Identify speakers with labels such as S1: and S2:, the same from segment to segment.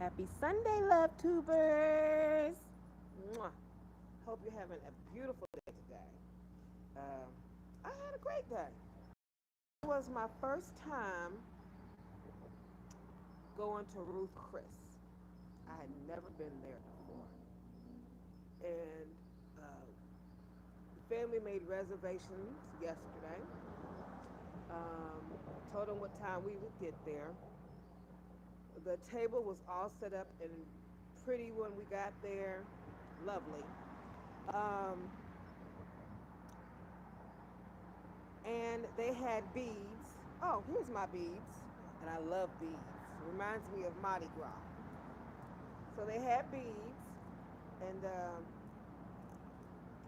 S1: Happy Sunday, love tubers. Mwah. Hope you're having a beautiful day today. Um, I had a great day. It was my first time going to Ruth Chris. I had never been there before. And the family made reservations yesterday. Told them what time we would get there. The table was all set up and pretty when we got there. Lovely. Um, and they had beads. Oh, here's my beads. And I love beads. Reminds me of Mardi Gras. So they had beads. And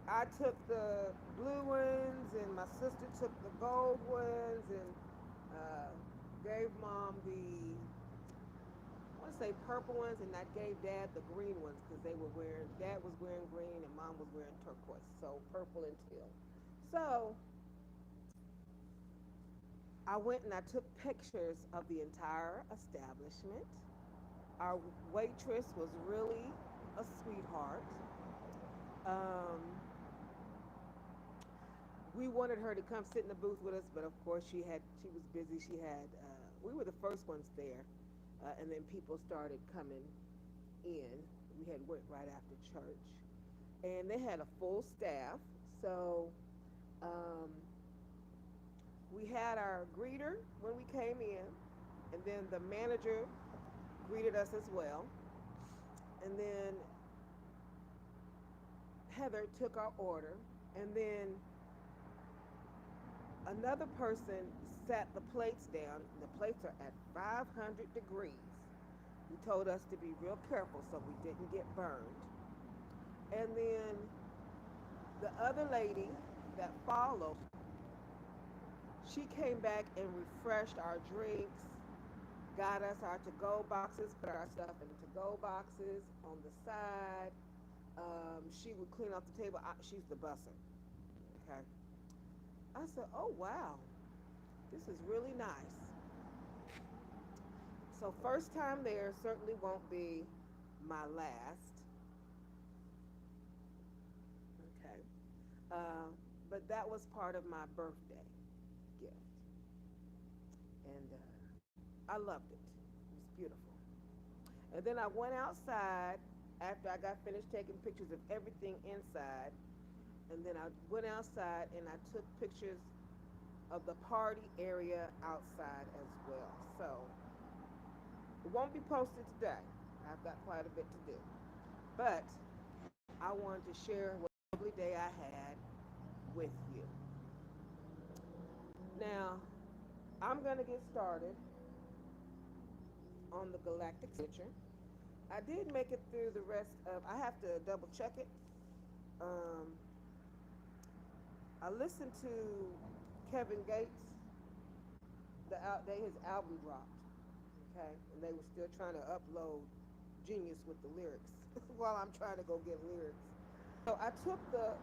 S1: I took the blue ones, and my sister took the gold ones, and gave mom the, I want to say purple ones, and I gave dad the green ones because dad was wearing green and mom was wearing turquoise, so purple and teal. So I went and I took pictures of the entire establishment. Our waitress was really a sweetheart. Um, we wanted her to come sit in the booth with us, but of course she was busy. We were the first ones there, and then people started coming in. We had went right after church, and they had a full staff. So um, we had our greeter when we came in, and then the manager greeted us as well, and then Heather took our order, and then another person sat the plates down. The plates are at 500 degrees. He told us to be real careful so we didn't get burned. And then the other lady that followed, she came back and refreshed our drinks, got us our to-go boxes, put our stuff in the to-go boxes on the side. She would clean off the table. She's the busser. Okay. I said, oh, wow, this is really nice. So first time there, certainly won't be my last. Okay. But that was part of my birthday gift. And I loved it. It was beautiful. And then I went outside after I got finished taking pictures of everything inside. And then I went outside and I took pictures of the party area outside as well. So it won't be posted today. I've got quite a bit to do. But I wanted to share what a lovely day I had with you. Now, I'm going to get started on the Galactic signature. I did make it through the rest of, I have to double check it. I listened to Kevin Gates, his album dropped, okay, and they were still trying to upload Genius with the lyrics while I'm trying to go get lyrics. So I took the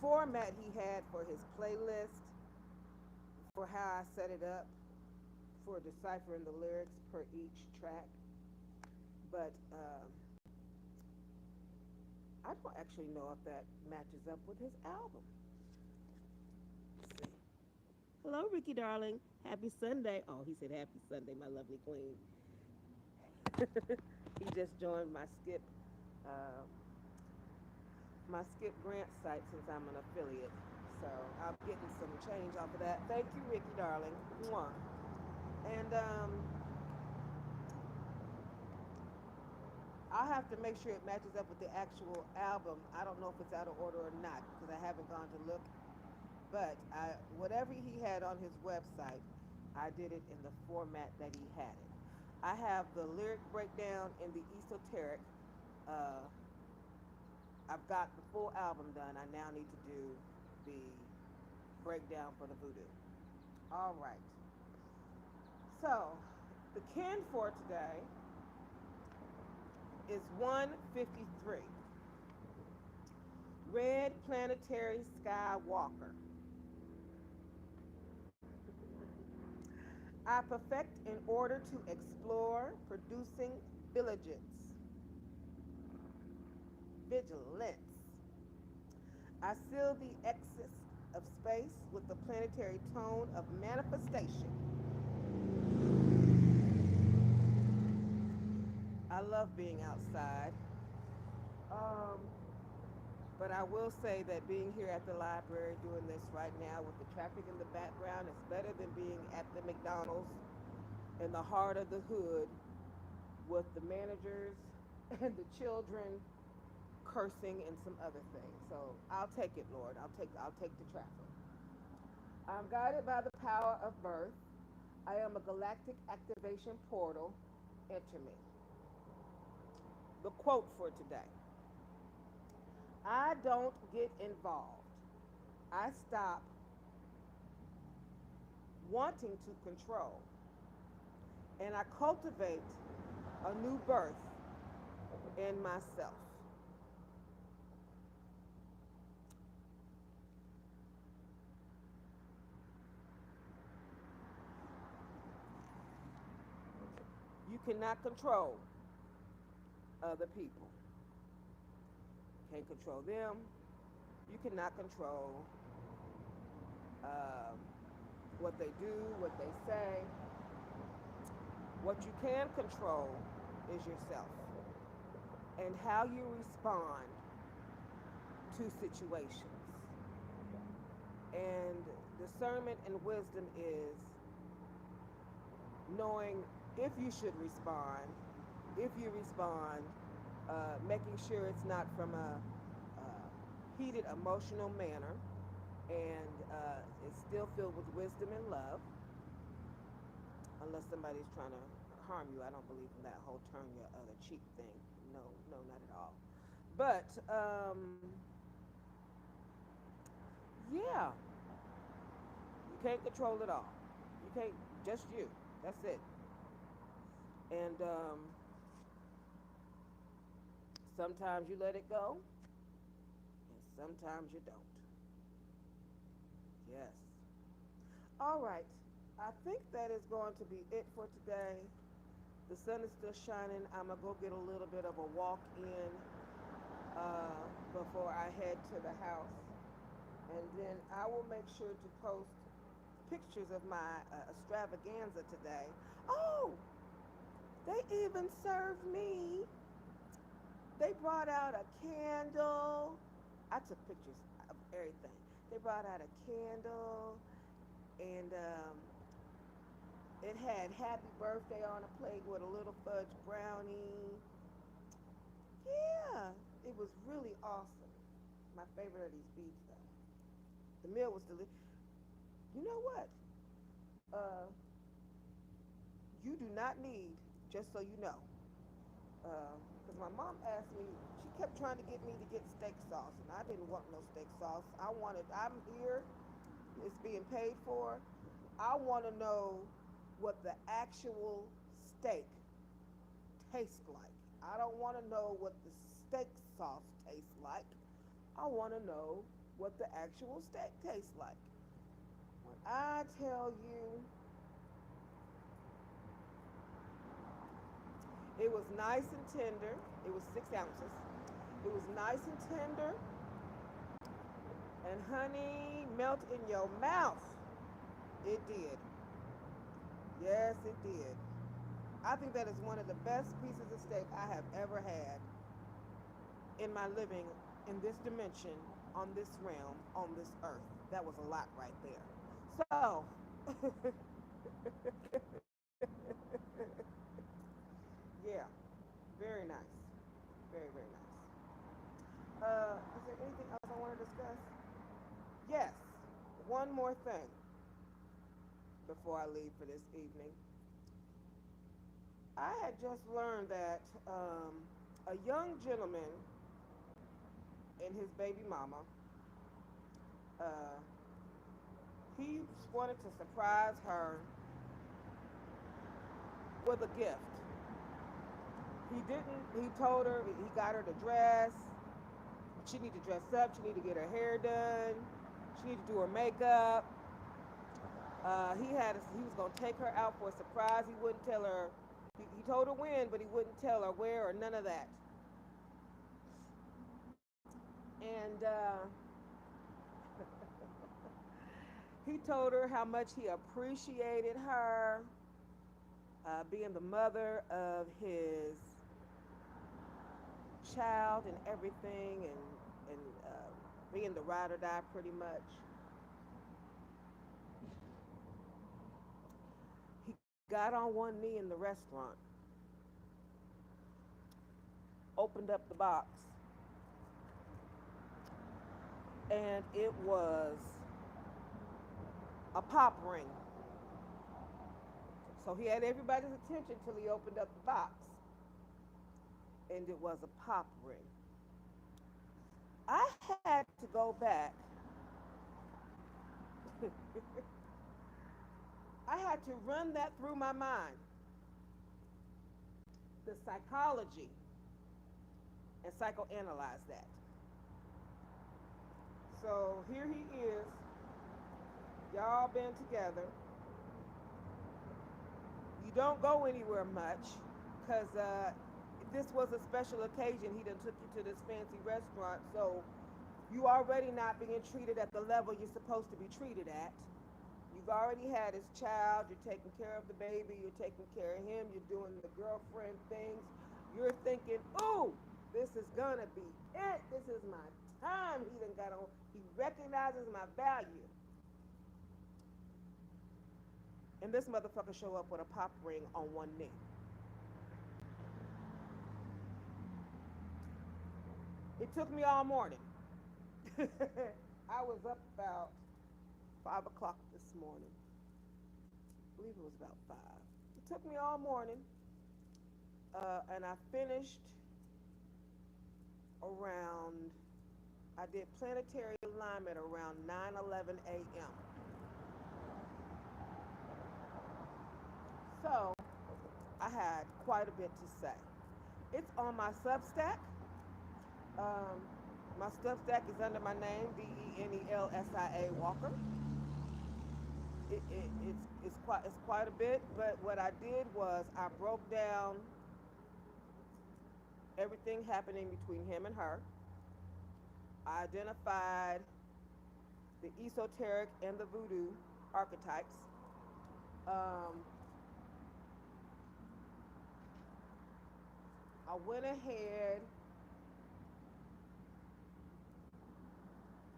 S1: format he had for his playlist for how I set it up for deciphering the lyrics per each track, but I don't actually know if that matches up with his album. Let's see. Hello, Ricky darling. Happy Sunday. Oh, he said happy Sunday, my lovely queen. He just joined uh, my Skip Grant site since I'm an affiliate. So I'm getting some change off of that. Thank you, Ricky darling. Mwah. And I'll have to make sure it matches up with the actual album. I don't know if it's out of order or not because I haven't gone to look. But whatever he had on his website, I did it in the format that he had it. I have the lyric breakdown in the esoteric. I've got the full album done. I now need to do the breakdown for the Voodoo. All right. So the kin for today is 153. Red Planetary Sky Walker. I perfect in order to explore, producing vigilance. I seal the excess of space with the planetary tone of manifestation. I love being outside. Um, but I will say that being here at the library doing this right now with the traffic in the background is better than being at the McDonald's in the heart of the hood with the managers and the children cursing and some other things. So I'll take it, Lord. I'll take the traffic. I'm guided by the power of birth. I am a galactic activation portal. Enter me. The quote for today. I don't get involved. I stop wanting to control and I cultivate a new birth in myself. You cannot control other people. Can't control them. You cannot control what they do, what they say. What you can control is yourself and how you respond to situations. And discernment and wisdom is knowing if you should respond, if you respond, making sure it's not from a heated emotional manner, and it's still filled with wisdom and love, unless somebody's trying to harm you. I don't believe in that whole turn your other cheek thing. No, no, not at all. But yeah, you can't control it all. You can't, just you. That's it. And sometimes you let it go, and sometimes you don't. Yes. All right. I think that is going to be it for today. The sun is still shining. I'm going to go get a little bit of a walk in before I head to the house. And then I will make sure to post pictures of my extravaganza today. Oh, they even served me. They brought out a candle. I took pictures of everything. They brought out a candle, and it had happy birthday on a plate with a little fudge brownie. Yeah, it was really awesome. My favorite of these beads, though. The meal was delicious. You know what? You do not need, just so you know, because my mom asked me, she kept trying to get me to get steak sauce, and I didn't want no steak sauce. I'm here, it's being paid for. I want to know what the actual steak tastes like. I don't want to know what the steak sauce tastes like. I want to know what the actual steak tastes like. When I tell you, it was nice and tender. It was 6 ounces. It was nice and tender. And honey, melt in your mouth. It did. Yes, it did. I think that is one of the best pieces of steak I have ever had in my living in this dimension, on this realm, on this earth. That was a lot right there. So, yeah, very nice. Very, very nice. Is there anything else I want to discuss? Yes, one more thing before I leave for this evening. I had just learned that a young gentleman and his baby mama, he wanted to surprise her with a gift. He told her, he got her to dress. She need to dress up. She need to get her hair done. She need to do her makeup. He was gonna take her out for a surprise. He wouldn't tell her. He told her when, but he wouldn't tell her where or none of that. And he told her how much he appreciated her being the mother of his child and everything, and being the ride or die pretty much. He got on one knee in the restaurant, opened up the box, and it was a pop ring. So he had everybody's attention till he opened up the box, and it was a pop ring. I had to go back. I had to run that through my mind, the psychology, and psychoanalyze that. So here he is. Y'all been together. You don't go anywhere much because this was a special occasion. He done took you to this fancy restaurant, so you already not being treated at the level you're supposed to be treated at. You've already had his child. You're taking care of the baby. You're taking care of him. You're doing the girlfriend things. You're thinking, ooh, this is gonna be it. This is my time. He done got on. He recognizes my value. And this motherfucker show up with a pop ring on one knee. It took me all morning. I was up about 5 o'clock this morning. I believe it was about 5. It took me all morning. And I finished around, I did planetary alignment around 9:11 a.m. So I had quite a bit to say. It's on my Substack. My Substack is under my name, Denelsia Walker. It's quite a bit, but what I did was I broke down everything happening between him and her. I identified the esoteric and the voodoo archetypes. I went ahead.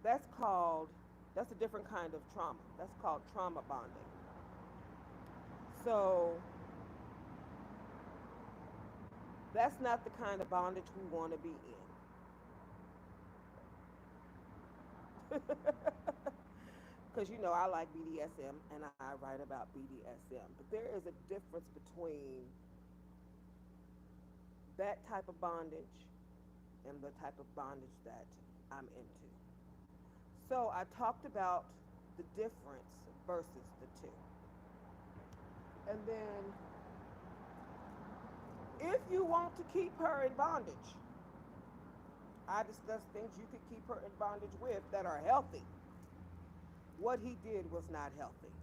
S1: That's a different kind of trauma. That's called trauma bonding. So that's not the kind of bondage we want to be in. Because you know I like BDSM and I write about BDSM. But there is a difference between that type of bondage and the type of bondage that I'm into. So I talked about the difference versus the two. And then if you want to keep her in bondage, I discussed things you could keep her in bondage with that are healthy. What he did was not healthy,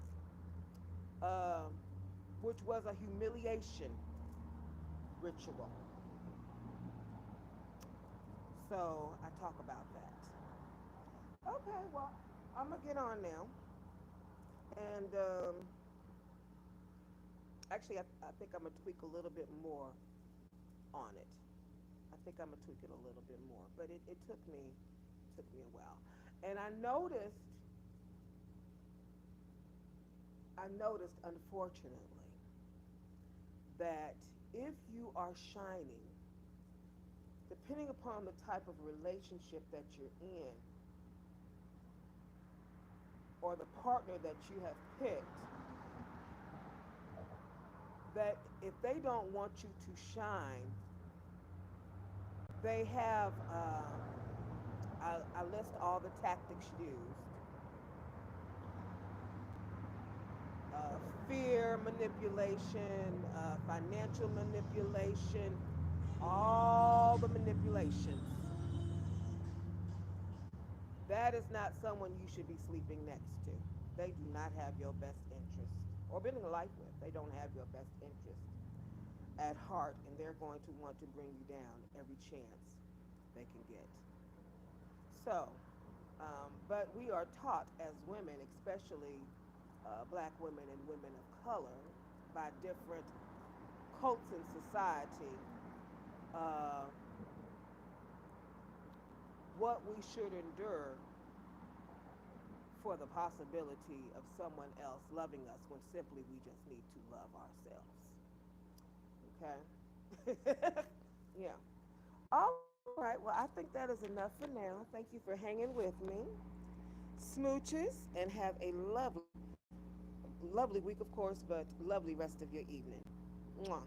S1: which was a humiliation ritual. So I talk about that. Okay, well, I'm going to get on now. And actually, I think I'm going to tweak a little bit more on it. I think I'm going to tweak it a little bit more. But it took me a while. And I noticed, unfortunately, that if you are shining, depending upon the type of relationship that you're in, or the partner that you have picked, that if they don't want you to shine, they have, I list all the tactics used. Fear manipulation, financial manipulation, all the manipulations. That is not someone you should be sleeping next to. They do not have your best interest, or building a life with. They don't have your best interest at heart, and they're going to want to bring you down every chance they can get. So, but we are taught as women, especially black women and women of color, by different cults in society, uh, what we should endure for the possibility of someone else loving us when simply we just need to love ourselves. Okay? Yeah. All right. Well, I think that is enough for now. Thank you for hanging with me. Smooches, and have a lovely, lovely week, of course, but lovely rest of your evening. Mwah.